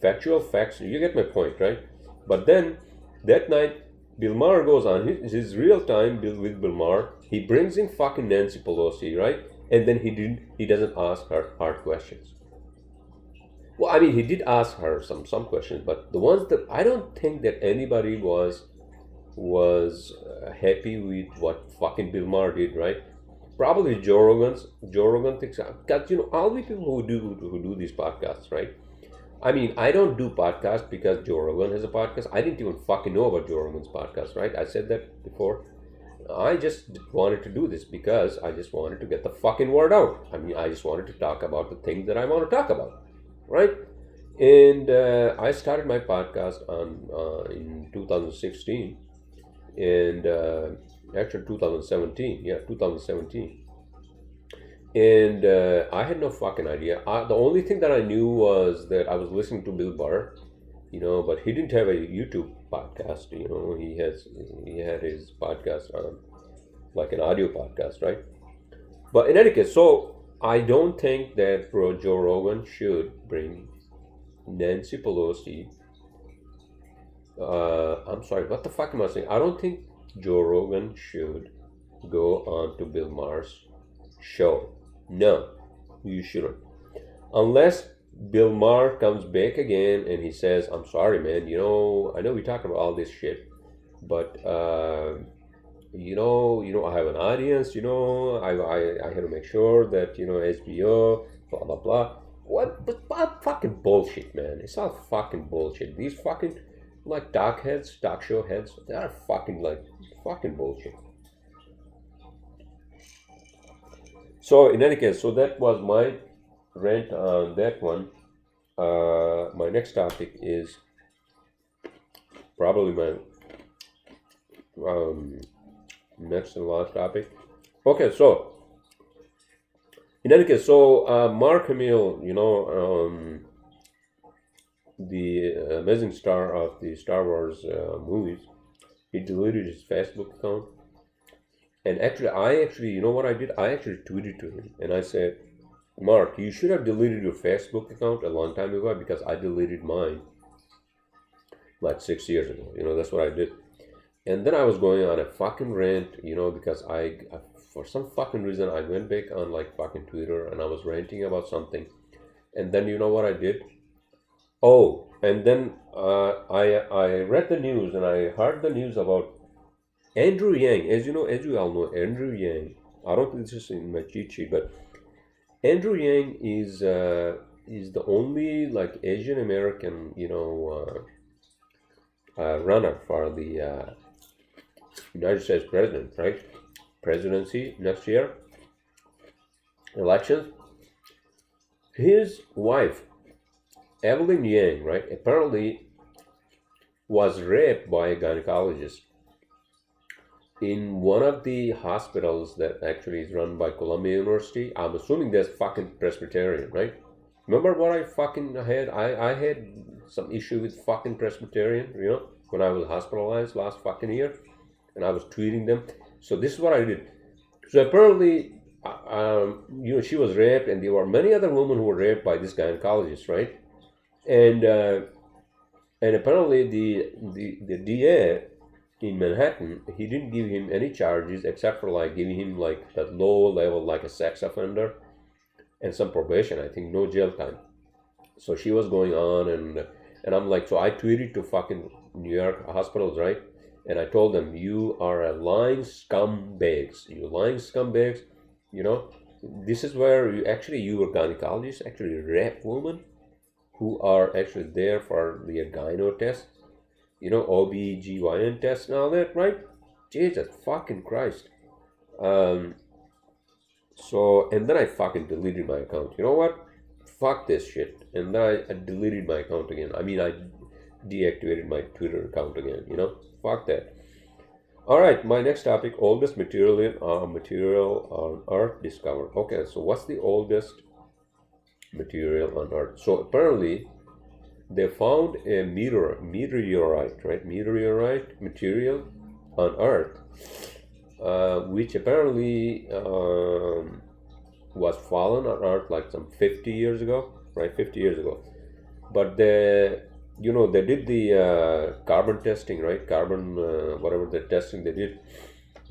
Factual facts. You get my point, right? But then that night, Bill Maher goes on his real time with Bill Maher. He brings in fucking Nancy Pelosi, right? And then he doesn't ask her hard questions. Well, I mean, he did ask her some questions, but the ones that I don't think that anybody was happy with what fucking Bill Maher did, right? Probably Joe Rogan thinks, because all the people who do these podcasts, right? I mean, I don't do podcasts because Joe Rogan has a podcast. I didn't even fucking know about Joe Rogan's podcast, right? I said that before. I just wanted to do this because I just wanted to get the fucking word out. I mean, I just wanted to talk about the things that I want to talk about, right? And I started my podcast in 2016, and Actually, 2017. Yeah, 2017. And I had no fucking idea. The only thing that I knew was that I was listening to Bill Burr, but he didn't have a YouTube podcast. He had his podcast on like an audio podcast, right? But in any case, so I don't think that Joe Rogan should bring Nancy Pelosi. I'm sorry, what the fuck am I saying? I don't think Joe Rogan should go on to Bill Maher's show. No, you shouldn't. Unless Bill Maher comes back again and he says, I'm sorry, man, I know we talk about all this shit, but, I have an audience, I have to make sure that, HBO, blah, blah, blah. What fucking bullshit, man. It's all fucking bullshit. These fucking, like, talk show heads, they are fucking bullshit. So in any case, so that was my rant on that one. My next topic is probably my next and last topic. Okay, so in any case, so Mark Hamill, the amazing star of the Star Wars movies, he deleted his Facebook account. And actually, you know what I did? I actually tweeted to him and I said, Mark, you should have deleted your Facebook account a long time ago because I deleted mine like 6 years ago. That's what I did. And then I was going on a fucking rant, because I for some fucking reason, I went back on like fucking Twitter and I was ranting about something. And then you know what I did? Oh, and then I read the news and I heard the news about Andrew Yang. As you all know, Andrew Yang. I don't think this is in my cheat sheet, but Andrew Yang is the only like Asian American, runner for the United States president, right? Presidency next year, elections. His wife, Evelyn Yang, right, apparently was raped by a gynecologist in one of the hospitals that actually is run by Columbia University. I'm assuming that's fucking Presbyterian, right? Remember what I fucking had? I had some issue with fucking Presbyterian, when I was hospitalized last fucking year, and I was tweeting them. So this is what I did. So apparently, she was raped, and there were many other women who were raped by this gynecologist, right? And apparently the DA in Manhattan, he didn't give him any charges except for like giving him like that low level, like a sex offender and some probation, I think, no jail time. So she was going on and I'm like, so I tweeted to fucking New York hospitals, right? And I told them, you are a lying scumbags. You lying scumbags, this is where you were gynecologists, actually rape women who are actually there for the gyno test, OB/GYN test and all that, right? Jesus fucking Christ. So, and then I fucking deleted my account. You know what? Fuck this shit. And then I deleted my account again. I deactivated my Twitter account again, Fuck that. Alright, my next topic, oldest material on Earth discovered. Okay, so what's the oldest material on Earth? So apparently, they found a meteorite, right? Meteorite material on Earth, which apparently was fallen on Earth like some 50 years ago, right? 50 years ago. But they did the carbon testing, right? Carbon, whatever the testing they did.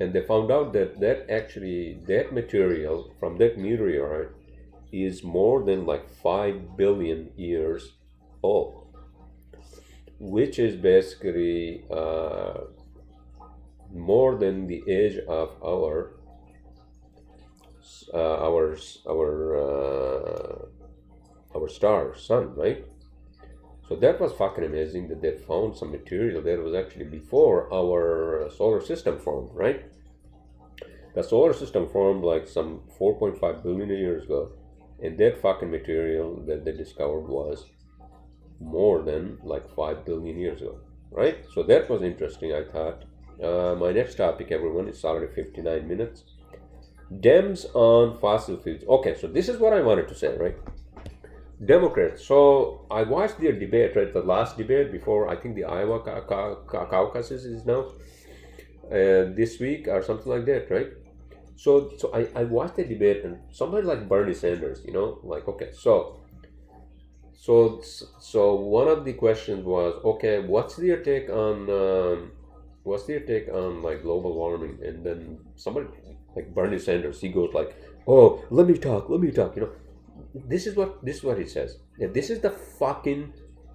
And they found out that material from that meteorite is more than like 5 billion years old, which is basically more than the age of our star, sun, right? So that was fucking amazing that they found some material that was actually before our solar system formed, right? The solar system formed like some 4.5 billion years ago, and that fucking material that they discovered was more than like 5 billion years ago, right? So that was interesting, I thought. My next topic, everyone, is already 59 minutes. Dems on fossil fuels. Okay, so this is what I wanted to say, right? Democrats. So I watched their debate, right? The last debate before, I think the Iowa caucuses is now this week or something like that, right? So I watched the debate, and somebody like Bernie Sanders, like, okay, so one of the questions was, okay, what's their take on like global warming? And then somebody like Bernie Sanders, he goes like, oh, let me talk. This is what he says. Yeah, this is the fucking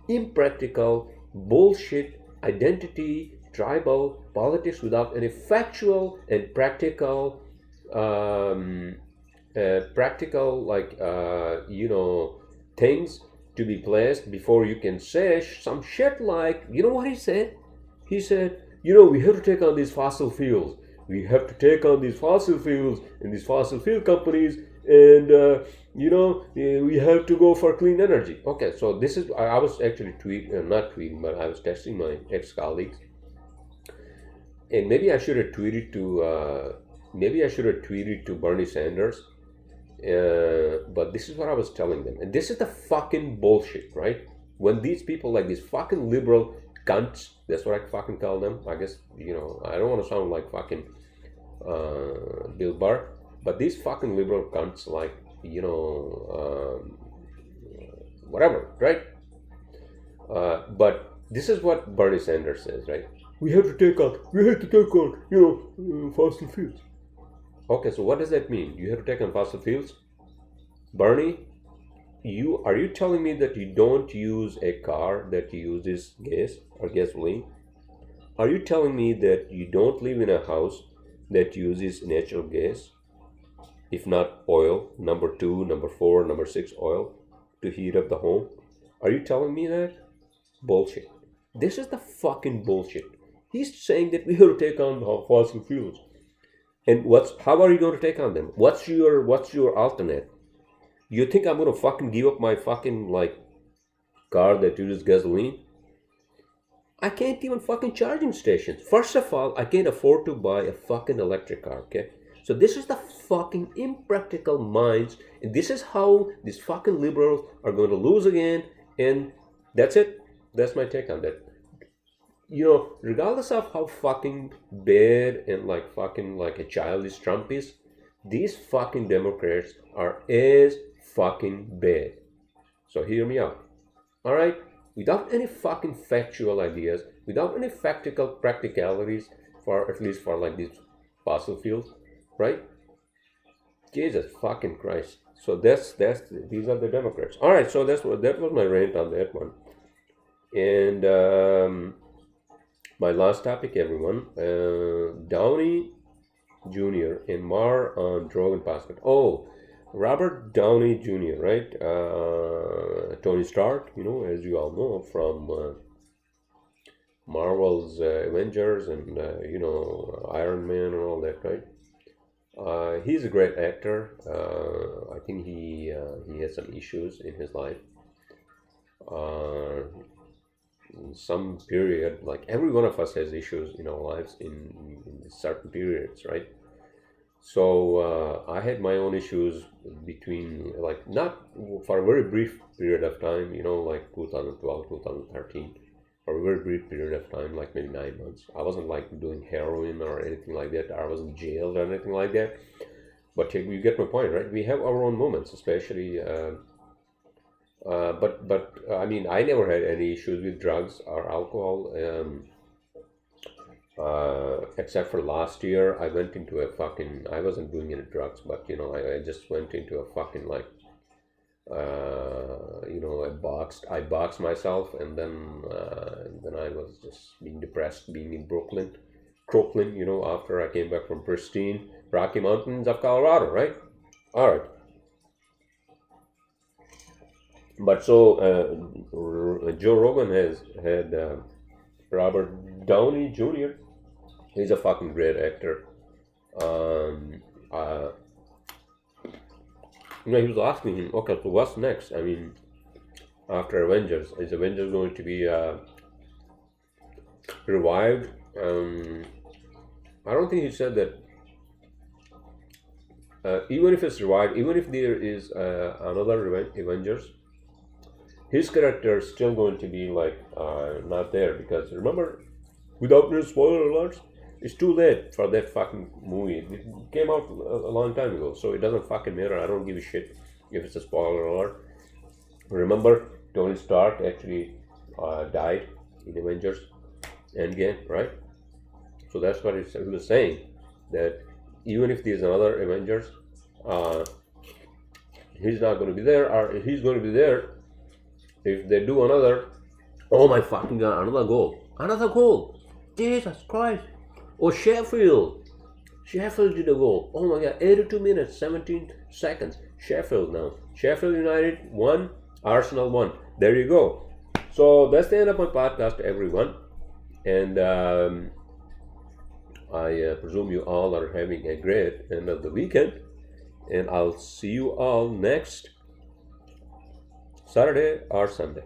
impractical bullshit identity tribal politics without any factual and practical things to be placed before you can say some shit like, you know what he said? He said, we have to take on these fossil fuels. We have to take on these fossil fuels and these fossil fuel companies, and we have to go for clean energy. Okay, so this is, I was actually not tweeting, but I was texting my ex-colleagues, and maybe I should have tweeted to Bernie Sanders, but this is what I was telling them, and this is the fucking bullshit, right? When these people, like these fucking liberal cunts, that's what I fucking call them. I guess, I don't want to sound like fucking Bill Burr, but these fucking liberal cunts, like, whatever, right? But this is what Bernie Sanders says, right? We have to take on, fossil fuels. Okay, so what does that mean? You have to take on fossil fuels? Bernie, are you telling me that you don't use a car that uses gas or gasoline? Are you telling me that you don't live in a house that uses natural gas, if not oil, number 2, number 4, number 6 oil, to heat up the home? Are you telling me that? Bullshit. This is the fucking bullshit. He's saying that we have to take on fossil fuels. And how are you going to take on them? What's your alternate? You think I'm going to fucking give up my fucking, like, car that uses gasoline? I can't even fucking charging stations. First of all, I can't afford to buy a fucking electric car, okay? So this is the fucking impractical minds, and this is how these fucking liberals are going to lose again, and that's it. That's my take on that. Regardless of how fucking bad and like fucking like a childish Trump is, these fucking Democrats are as fucking bad. So hear me out. Alright? Without any fucking factual ideas, without any practicalities, for at least for like these fossil fuels, right? Jesus fucking Christ. So these are the Democrats. Alright, so that was my rant on that one. And my last topic, everyone, Downey Jr. and Maher-Rogan podcast. Oh, Robert Downey Jr., right? Tony Stark, as you all know, from Marvel's Avengers and, Iron Man and all that, right? He's a great actor. I think he has some issues in his life. In some period, like every one of us has issues in our lives in certain periods, right? So I had my own issues between, like, not for a very brief period of time, like 2012, 2013, for a very brief period of time, like maybe 9 months. I wasn't like doing heroin or anything like that. I wasn't jailed or anything like that. But you get my point, right? We have our own moments, especially. But I mean, I never had any issues with drugs or alcohol. Except for last year, I went into I wasn't doing any drugs, but I just went into a fucking like, I boxed myself, and then I was just being depressed, being in Brooklyn, after I came back from pristine Rocky Mountains of Colorado, right? All right. But so Joe Rogan has had Robert Downey Jr. He's a fucking great actor. He was asking him, okay, so what's next? I mean, after Avengers, is Avengers going to be revived? I don't think he said that. Even if it's revived, even if there is another Avengers, his character is still going to be like not there, because remember, without no spoiler alerts, it's too late for that fucking movie. It came out a long time ago, so it doesn't fucking matter. I don't give a shit if it's a spoiler alert. Remember, Tony Stark actually died in Avengers Endgame, right? So that's what he was saying, that even if there's another Avengers, he's not going to be there, or he's going to be there if they do another. Oh my fucking god, another goal, Jesus Christ. Oh, Sheffield did a goal. Oh my god, 82 minutes 17 seconds. Sheffield United won, Arsenal won. There you go. So that's the end of my podcast, everyone, and I presume you all are having a great end of the weekend, and I'll see you all next Saturday or Sunday.